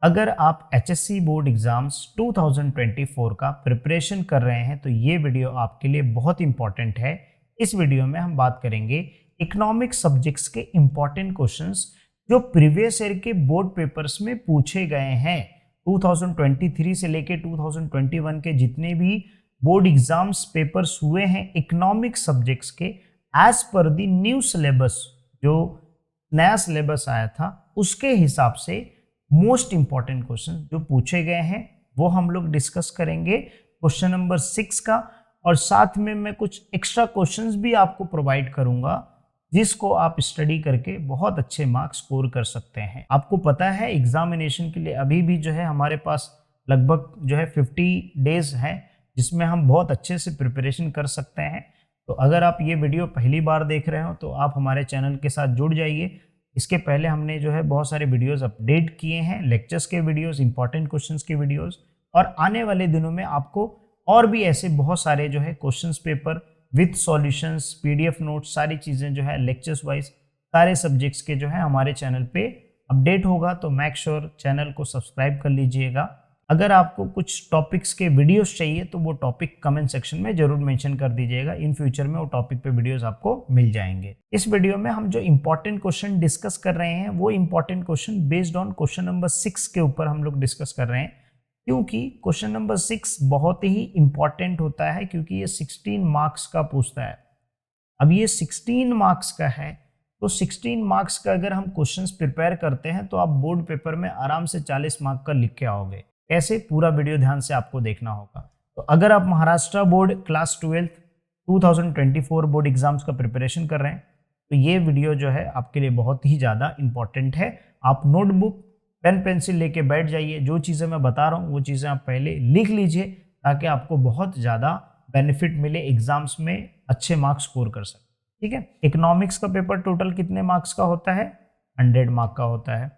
अगर आप HSC board exams 2024 का प्रिपरेशन कर रहे हैं तो ये वीडियो आपके लिए बहुत इंपॉर्टेंट है। इस वीडियो में हम बात करेंगे इकोनॉमिक सब्जेक्ट्स के इंपॉर्टेंट क्वेश्चंस जो प्रीवियस ईयर के बोर्ड पेपर्स में पूछे गए हैं। 2023 से लेके 2021 के जितने भी बोर्ड एग्जाम्स पेपर्स हुए हैं इकोनॉमिक सब्जेक्ट्स के, as per the new syllabus, जो नया सिलेबस आया था उसके हिसाब से मोस्ट इंपॉर्टेंट क्वेश्चन जो पूछे गए हैं वो हम लोग डिस्कस करेंगे क्वेश्चन नंबर 6 का। और साथ में मैं कुछ एक्स्ट्रा क्वेश्चंस भी आपको प्रोवाइड करूंगा जिसको आप स्टडी करके बहुत अच्छे मार्क्स स्कोर कर सकते हैं। आपको पता है एग्जामिनेशन के लिए अभी भी जो है हमारे पास लगभग जो है 50 डेज हैं जिसमें हम बहुत अच्छे से प्रिपरेशन कर सकते हैं। तो अगर आप ये वीडियो पहली बार देख रहे हो तो आप हमारे चैनल के साथ जुड़ जाइए। इसके पहले हमने जो है बहुत सारे वीडियोस अपडेट किए हैं, लेक्चर्स के वीडियोस, इंपॉर्टेंट क्वेश्चंस के वीडियोस, और आने वाले दिनों में आपको और भी ऐसे बहुत सारे जो है questions paper with solutions, PDF notes, सारी चीज़ें जो है लेक्चर्स वाइज सारे सब्जेक्ट्स के जो है हमारे चैनल पे अपडेट होगा। तो मेक श्योर चैनल को सब्सक्राइब कर लीजिएगा। अगर आपको कुछ टॉपिक्स के वीडियोस चाहिए तो वो टॉपिक कमेंट सेक्शन में जरूर मेंशन कर दीजिएगा। इन फ्यूचर में वो टॉपिक पे वीडियोस आपको मिल जाएंगे। इस वीडियो में हम जो इंपॉर्टेंट क्वेश्चन डिस्कस कर रहे हैं वो important question based on question number 6 के ऊपर हम लोग डिस्कस कर रहे हैं, क्योंकि क्वेश्चन नंबर 6 बहुत ही इंपॉर्टेंट होता है क्योंकि ये 16 मार्क्स का पूछता है। अब ये 16 मार्क्स का है तो 16 मार्क्स का अगर हम क्वेश्चंस प्रिपेयर करते हैं तो आप बोर्ड पेपर में आराम से 40 मार्क का लिख के आओगे। कैसे, पूरा वीडियो ध्यान से आपको देखना होगा। तो अगर आप Maharashtra board class 12 2024 board exams का प्रिपरेशन कर रहे हैं तो ये वीडियो जो है आपके लिए बहुत ही ज़्यादा इंपॉर्टेंट है। आप नोटबुक पेन पेंसिल लेके बैठ जाइए, जो चीज़ें मैं बता रहा हूँ वो चीज़ें आप पहले लिख लीजिए ताकि आपको बहुत ज़्यादा बेनिफिट मिले, एग्जाम्स में अच्छे मार्क्स स्कोर कर सकें। ठीक है, इकोनॉमिक्स का पेपर टोटल कितने मार्क्स का होता है? 100 मार्क का होता है।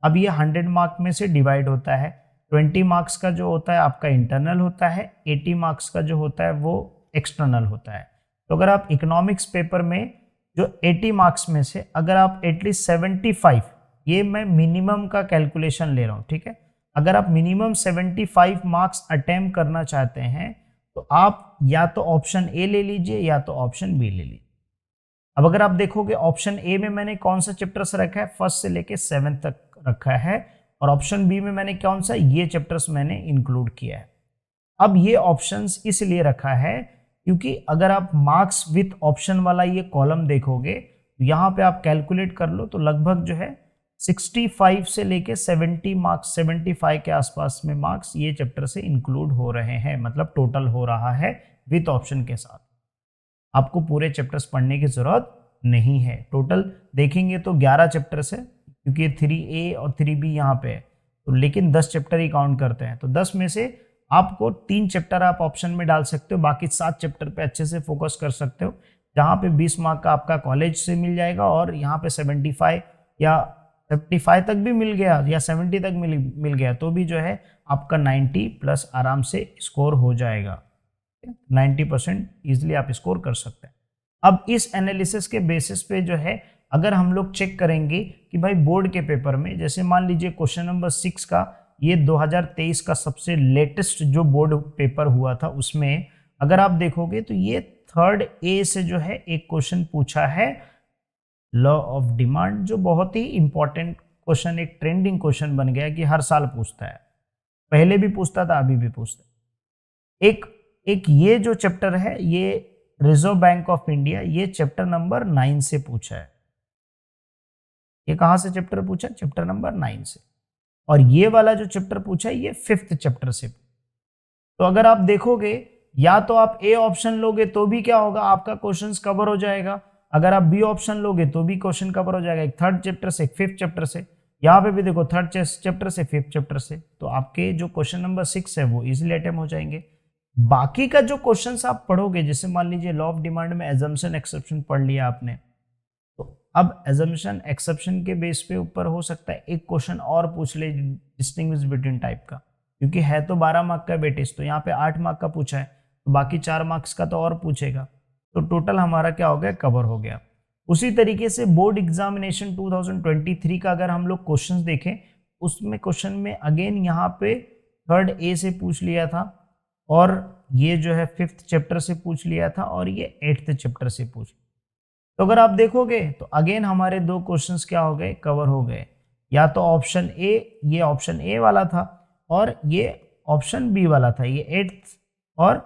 अब ये 100 मार्क में से डिवाइड होता है। 20 मार्क्स का जो होता है आपका इंटरनल होता है, 80 मार्क्स का जो होता है वो एक्सटर्नल होता है। तो अगर आप इकोनॉमिक्स पेपर में जो 80 मार्क्स में से अगर आप एटलीस्ट 75, ये मैं मिनिमम का कैलकुलेशन ले रहा हूँ, ठीक है, अगर आप मिनिमम 75 मार्क्स अटेम्प्ट करना चाहते हैं तो आप या तो ऑप्शन ए ले लीजिए या तो ऑप्शन बी ले लीजिए। अब अगर आप देखोगे ऑप्शन ए में मैंने कौन सा चैप्टर्स रखा है, फर्स्ट से लेके 7 तक रखा है, और ऑप्शन बी में मैंने कौन सा, ये चैप्टर्स मैंने इंक्लूड किया है। अब ये ऑप्शंस इसलिए रखा है क्योंकि अगर आप मार्क्स विथ ऑप्शन वाला ये कॉलम देखोगे तो यहाँ पे आप कैलकुलेट कर लो तो लगभग जो है 65 से लेके 70 मार्क्स, 75 के आसपास में मार्क्स ये चैप्टर से इंक्लूड हो रहे हैं, मतलब टोटल हो रहा है विथ ऑप्शन के साथ। आपको पूरे चैप्टर्स पढ़ने की जरूरत नहीं है। टोटल देखेंगे तो 11 चैप्टर्स है क्योंकि 3A और 3B यहाँ पे है, तो लेकिन 10 चैप्टर ही काउंट करते हैं। तो 10 में से आपको 3 चैप्टर आप ऑप्शन में डाल सकते हो, बाकी 7 चैप्टर पे अच्छे से फोकस कर सकते हो, जहाँ पे 20 मार्क का आपका कॉलेज से मिल जाएगा और यहाँ पे 75 या 75 तक भी मिल गया या 70 तक मिल गया तो भी जो है आपका 90 प्लस आराम से स्कोर हो जाएगा। 90% ईजिली आप स्कोर कर सकते हैं। अब इस एनालिसिस के बेसिस पे जो है अगर हम लोग चेक करेंगे कि भाई बोर्ड के पेपर में, जैसे मान लीजिए क्वेश्चन नंबर 6 का, ये 2023 का सबसे लेटेस्ट जो बोर्ड पेपर हुआ था उसमें अगर आप देखोगे तो ये 3rd A से जो है एक क्वेश्चन पूछा है, लॉ ऑफ डिमांड, जो बहुत ही इंपॉर्टेंट क्वेश्चन, एक ट्रेंडिंग क्वेश्चन बन गया कि हर साल पूछता है, पहले भी पूछता था अभी भी पूछता है। एक ये जो चैप्टर है ये रिजर्व बैंक ऑफ इंडिया, ये चैप्टर नंबर 9 से पूछा है। ये कहां से चैप्टर पूछा? चैप्टर नंबर 9 से। और ये वाला जो चैप्टर पूछा है ये 5th चैप्टर से। तो अगर आप देखोगे या तो आप ए ऑप्शन लोगे तो भी क्या होगा, आपका क्वेश्चंस कवर हो जाएगा। अगर आप बी ऑप्शन लोगे तो भी क्वेश्चन कवर हो जाएगा, एक 3rd चैप्टर से, एक 5th चैप्टर से। यहाँ पे भी देखो 3rd चैप्टर से, 5th चैप्टर से। तो आपके जो क्वेश्चन नंबर 6 है वो इजिली अटेम्प्ट हो जाएंगे। बाकी का जो क्वेश्चंस आप पढ़ोगे, जैसे मान लीजिए लॉ ऑफ डिमांड में एजम्पशन एक्सेप्शन पढ़ लिया आपने, अब एजम्पशन एक्सेप्शन के बेस पे ऊपर हो सकता है एक क्वेश्चन और पूछ ले डिस्टिंग्विश बिटवीन टाइप का, क्योंकि है तो 12 मार्क का बेटिस, तो यहाँ पे 8 मार्क का पूछा है तो बाकी 4 मार्क्स का तो और पूछेगा, तो टोटल हमारा क्या हो गया, कवर हो गया। उसी तरीके से बोर्ड एग्जामिनेशन 2023 का अगर हम लोग क्वेश्चंस देखें उसमें क्वेश्चन में अगेन यहाँ पे थर्ड ए से पूछ लिया था, और ये जो है 5th चैप्टर से पूछ लिया था, और ये 8th चैप्टर से पूछ लिया। तो अगर आप देखोगे तो अगेन हमारे दो क्वेश्चंस क्या हो गए, कवर हो गए। या तो ऑप्शन ए, ये ऑप्शन ए वाला था, और ये ऑप्शन बी वाला था, ये 8th और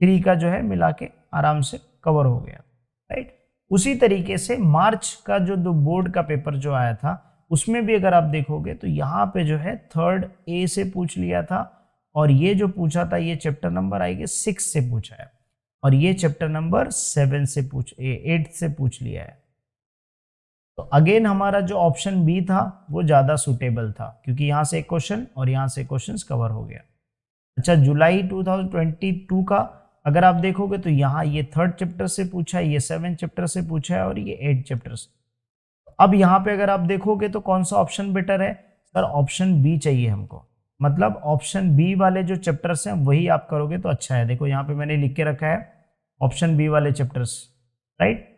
3 का जो है मिला के आराम से कवर हो गया, राइट। उसी तरीके से मार्च का जो दो बोर्ड का पेपर जो आया था, उसमें भी अगर आप देखोगे तो यहाँ पे जो है थर्ड ए से पूछ लिया था, और ये जो पूछा था ये चैप्टर नंबर आएगा 6 से पूछा है, और ये चैप्टर नंबर 7 से 8 से पूछ लिया है। तो अगेन हमारा जो ऑप्शन बी था वो ज़्यादा सुटेबल था, क्योंकि यहाँ से एक क्वेश्चन और यहाँ से क्वेश्चन कवर हो गया। अच्छा, जुलाई 2022 का अगर आप देखोगे तो यहाँ ये 3rd चैप्टर से पूछा है, ये 7th चैप्टर से पूछा है, और ये 8th चैप्टर से। अब यहाँ पे अगर आप देखोगे तो कौन सा ऑप्शन बेटर है, सर ऑप्शन बी चाहिए हमको। मतलब ऑप्शन बी वाले जो चैप्टर्स हैं वही आप करोगे तो अच्छा है। देखो यहाँ पे मैंने लिख के रखा है ऑप्शन बी वाले चैप्टर्स, राइट।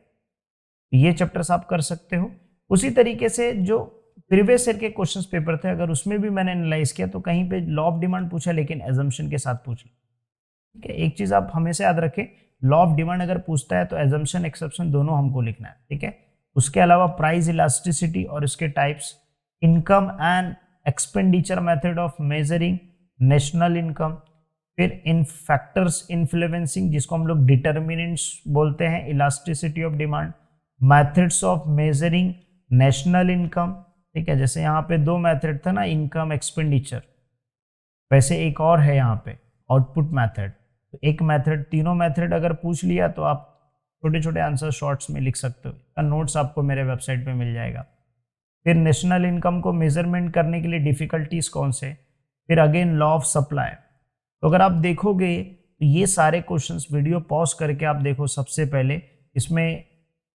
ये चैप्टर्स आप कर सकते हो। उसी तरीके से जो प्रीवियस ईयर के क्वेश्चंस पेपर थे, अगर उसमें भी मैंने एनालाइज किया तो कहीं पे लॉ ऑफ डिमांड पूछा, लेकिन एजम्पशन के साथ पूछ लिया, ठीक है। एक चीज आप हमेशा याद रखें, लॉ ऑफ डिमांड अगर पूछता है तो एजम्पशन एक्सेप्शन दोनों हमको लिखना है, ठीक है। उसके अलावा प्राइस इलास्टिसिटी और इसके types, income and expenditure method of measuring national income, फिर इन फैक्टर्स इन्फ्लुएंसिंग जिसको हम लोग डिटर्मिनेंट्स बोलते हैं elasticity of demand, methods of measuring national income, ठीक है। जैसे यहाँ पे दो मेथड था ना, इनकम एक्सपेंडिचर, वैसे एक और है यहाँ पे आउटपुट मेथड। तो एक मेथड, तीनों मेथड अगर पूछ लिया तो आप छोटे छोटे आंसर शॉर्ट्स में लिख सकते हो। नोट्स आपको मेरे वेबसाइट पे मिल जाएगा। फिर नेशनल इनकम को मेजरमेंट करने के लिए डिफिकल्टीज कौन से, फिर अगेन लॉ ऑफ सप्लाई। तो अगर आप देखोगे तो ये सारे क्वेश्चंस वीडियो पॉज करके आप देखो। सबसे पहले इसमें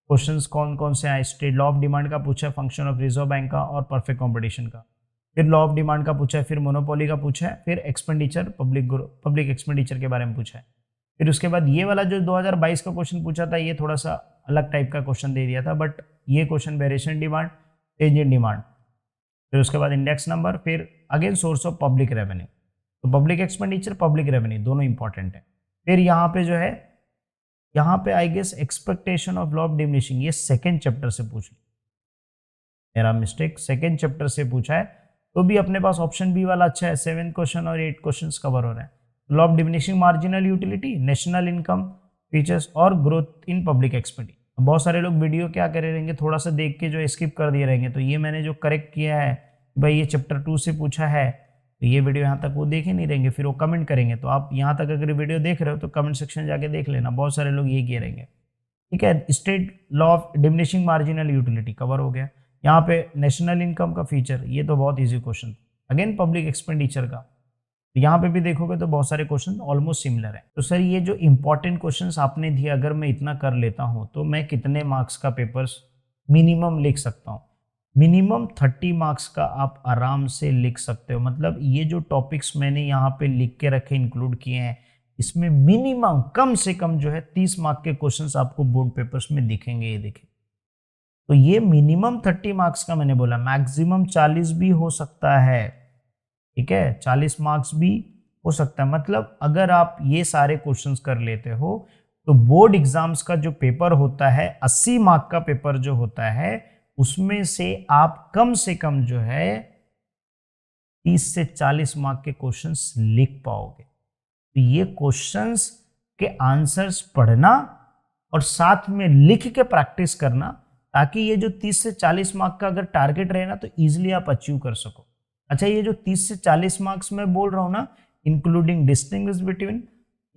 क्वेश्चंस कौन कौन से आए, स्टेट लॉ ऑफ डिमांड का पूछा है, फंक्शन ऑफ रिजर्व बैंक का और परफेक्ट कंपटीशन का, फिर लॉ ऑफ डिमांड का पूछा है, फिर मोनोपोली का पूछा है, फिर एक्सपेंडिचर पब्लिक एक्सपेंडिचर के बारे में पूछा है। फिर उसके बाद ये वाला जो 2022 का क्वेश्चन पूछा था, ये थोड़ा सा अलग टाइप का क्वेश्चन दे दिया था, बट ये question variation demand, change in demand, फिर उसके बाद इंडेक्स नंबर, फिर again source of public revenue. तो पब्लिक एक्सपेंडिचर पब्लिक रेवेन्यू दोनों इंपॉर्टेंट है। फिर यहाँ पे जो है, यहाँ पे I guess expectation of law of diminishing, ये 2nd चैप्टर से पूछ लिया, मेरा मिस्टेक, 2nd चैप्टर से पूछा है। तो भी अपने पास ऑप्शन बी वाला अच्छा है, 7 क्वेश्चन और 8 क्वेश्चन कवर हो रहे हैं। Law of diminishing marginal utility, national income features और ग्रोथ इन पब्लिक एक्सपेंडिचर। बहुत सारे लोग वीडियो क्या करे रहेंगे, थोड़ा सा देख के जो स्किप कर दिए रहेंगे। तो ये मैंने जो करेक्ट किया है, भाई ये चैप्टर 2 से पूछा है, तो ये वीडियो यहाँ तक वो देख ही नहीं रहेंगे, फिर वो कमेंट करेंगे। तो आप यहाँ तक अगर वीडियो देख रहे हो तो कमेंट सेक्शन जाके देख लेना, बहुत सारे लोग ये किए रहेंगे, ठीक है। State law of diminishing marginal utility cover हो गया। यहाँ पे नेशनल इनकम का फीचर, ये तो बहुत easy question. Again public expenditure का, तो यहाँ पे भी देखोगे तो बहुत सारे क्वेश्चन ऑलमोस्ट सिमिलर है। तो सर ये जो इंपॉर्टेंट क्वेश्चंस आपने दिए, अगर मैं इतना कर लेता हूँ तो मैं कितने मार्क्स का पेपर्स मिनिमम लिख सकता हूँ? मिनिमम 30 मार्क्स का आप आराम से लिख सकते हो। मतलब ये जो टॉपिक्स मैंने यहाँ पे लिख के रखे, इंक्लूड किए हैं, इसमें मिनिमम कम से कम जो है 30 मार्क्स के क्वेश्चंस आपको बोर्ड पेपर्स में दिखेंगे। ये देखें, तो ये मिनिमम 30 मार्क्स का मैंने बोला, मैक्सिमम 40 भी हो सकता है, ठीक है, 40 मार्क्स भी हो सकता है। मतलब अगर आप ये सारे क्वेश्चंस कर लेते हो तो बोर्ड एग्जाम्स का जो पेपर होता है, 80 मार्क का पेपर जो होता है, उसमें से आप कम से कम जो है 30 से 40 मार्क के क्वेश्चंस लिख पाओगे। तो ये क्वेश्चंस के आंसर्स पढ़ना और साथ में लिख के प्रैक्टिस करना, ताकि ये जो 30 से 40 मार्क का अगर टारगेट रहे ना तो इजीली आप अचीव कर सको। अच्छा, ये जो 30 से 40 मार्क्स मैं बोल रहा हूँ ना, इंक्लूडिंग डिस्टिंग्विश बिटवीन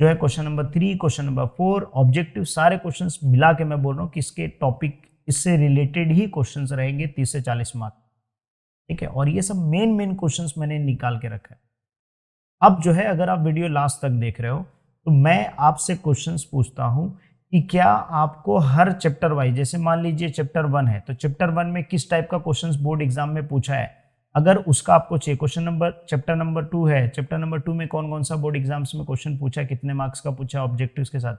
जो है question number 3, question number 4, objective, सारे क्वेश्चंस मिला के मैं बोल रहा हूँ कि इसके टॉपिक, इससे रिलेटेड ही क्वेश्चंस रहेंगे 30 से 40 मार्क, ठीक है। और ये सब मेन क्वेश्चंस मैंने निकाल के रखा है। अब जो है, अगर आप वीडियो लास्ट तक देख रहे हो तो मैं आपसे क्वेश्चंस पूछता हूं कि क्या आपको हर चैप्टर वाइज, जैसे मान लीजिए चैप्टर 1 है तो चैप्टर 1 में किस टाइप का क्वेश्चंस बोर्ड एग्जाम में पूछा है, अगर उसका आपको चाहिए। चैप्टर नंबर 2 है, चैप्टर नंबर 2 में कौन कौन सा बोर्ड एग्जाम्स में क्वेश्चन पूछा है, कितने मार्क्स का पूछा है, ऑब्जेक्टिव्स के साथ,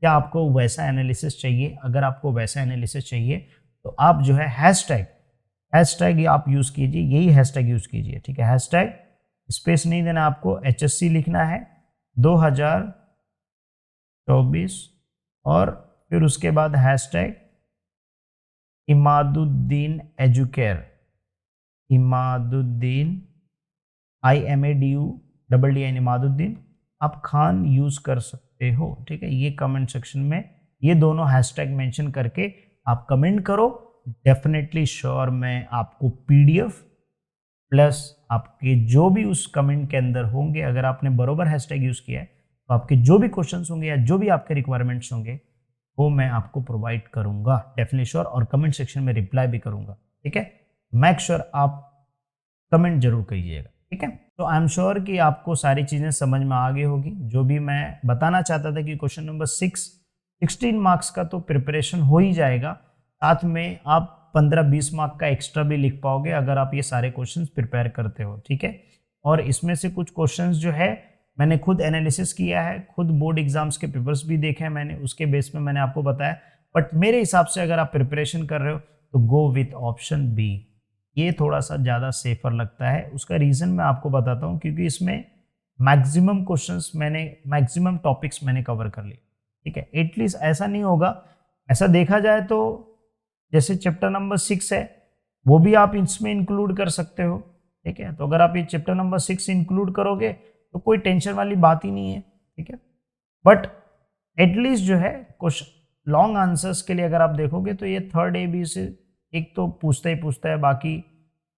क्या आपको वैसा एनालिसिस चाहिए? अगर आपको वैसा एनालिसिस चाहिए तो आप जो है हैशटैग आप यूज़ कीजिए, यही हैशटैग यूज़ कीजिए, ठीक है। हैशटैग स्पेस नहीं देना आपको, HSC लिखना है 2024 और फिर उसके बाद hashtag Imaduddin educare, Imaduddin IMADUDDIN Imaduddin आप खान यूज़ कर सकते हो, ठीक है। ये कमेंट सेक्शन में ये दोनों हैशटैग मेंशन करके आप कमेंट करो। डेफिनेटली श्योर मैं आपको PDF प्लस आपके जो भी उस कमेंट के अंदर होंगे, अगर आपने बरोबर हैशटैग यूज़ किया है तो आपके जो भी क्वेश्चंस होंगे या जो भी आपके रिक्वायरमेंट्स होंगे वो मैं आपको प्रोवाइड करूंगा, डेफिनेटली श्योर, और कमेंट सेक्शन में रिप्लाई भी करूंगा, ठीक है। मेक श्योर आप कमेंट जरूर कीजिएगा, ठीक है। तो आई एम श्योर कि आपको सारी चीज़ें समझ में आ गई होगी। जो भी मैं बताना चाहता था कि क्वेश्चन नंबर 16 मार्क्स का तो प्रिपरेशन हो ही जाएगा, साथ में आप 15-20 मार्क का एक्स्ट्रा भी लिख पाओगे अगर आप ये सारे क्वेश्चंस प्रिपेयर करते हो, ठीक है। और इसमें से कुछ क्वेश्चंस जो है मैंने खुद एनालिसिस किया है, खुद बोर्ड एग्जाम्स के पेपर्स भी देखे हैं मैंने, उसके बेस में मैंने आपको बताया। बट मेरे हिसाब से अगर आप प्रिपरेशन कर रहे हो तो गो विथ ऑप्शन बी, ये थोड़ा सा ज़्यादा सेफर लगता है। उसका रीज़न मैं आपको बताता हूँ, क्योंकि इसमें मैक्सिमम क्वेश्चंस मैक्सिमम टॉपिक्स मैंने कवर कर लिए, ठीक है। एटलीस्ट ऐसा नहीं होगा, ऐसा देखा जाए तो जैसे चैप्टर नंबर 6 है वो भी आप इसमें इंक्लूड कर सकते हो, ठीक है। तो अगर आप ये चैप्टर नंबर 6 इंक्लूड करोगे तो कोई टेंशन वाली बात ही नहीं है, ठीक है। बट एटलीस्ट जो है कुछ लॉन्ग आंसर्स के लिए अगर आप देखोगे तो ये थर्ड AB से एक तो पूछता है, बाकी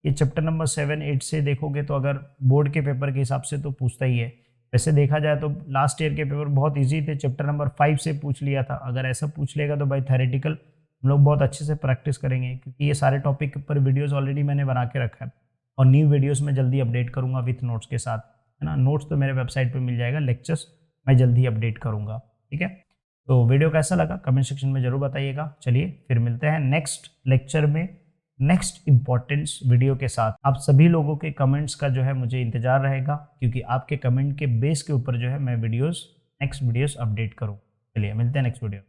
ये चैप्टर नंबर 7-8 से देखोगे तो अगर बोर्ड के पेपर के हिसाब से तो पूछता ही है। वैसे देखा जाए तो लास्ट ईयर के पेपर बहुत इजी थे, चैप्टर नंबर 5 से पूछ लिया था। अगर ऐसा पूछ लेगा तो भाई थ्योरेटिकल हम लोग बहुत अच्छे से प्रैक्टिस करेंगे, क्योंकि ये सारे टॉपिक पर वीडियोस ऑलरेडी मैंने बना के रखा है और न्यू वीडियोस में जल्दी अपडेट करूंगा विथ नोट्स के साथ, है ना। नोट्स तो मेरे वेबसाइट पे मिल जाएगा, लेक्चर्स मैं जल्दी अपडेट करूंगा, ठीक है। तो वीडियो कैसा लगा कमेंट सेक्शन में जरूर बताइएगा। चलिए फिर मिलते हैं नेक्स्ट लेक्चर में नेक्स्ट इंपॉर्टेंस वीडियो के साथ। आप सभी लोगों के कमेंट्स का जो है मुझे इंतजार रहेगा, क्योंकि आपके कमेंट के बेस के ऊपर जो है मैं नेक्स्ट वीडियोस अपडेट करूँ। चलिए मिलते हैं नेक्स्ट वीडियो।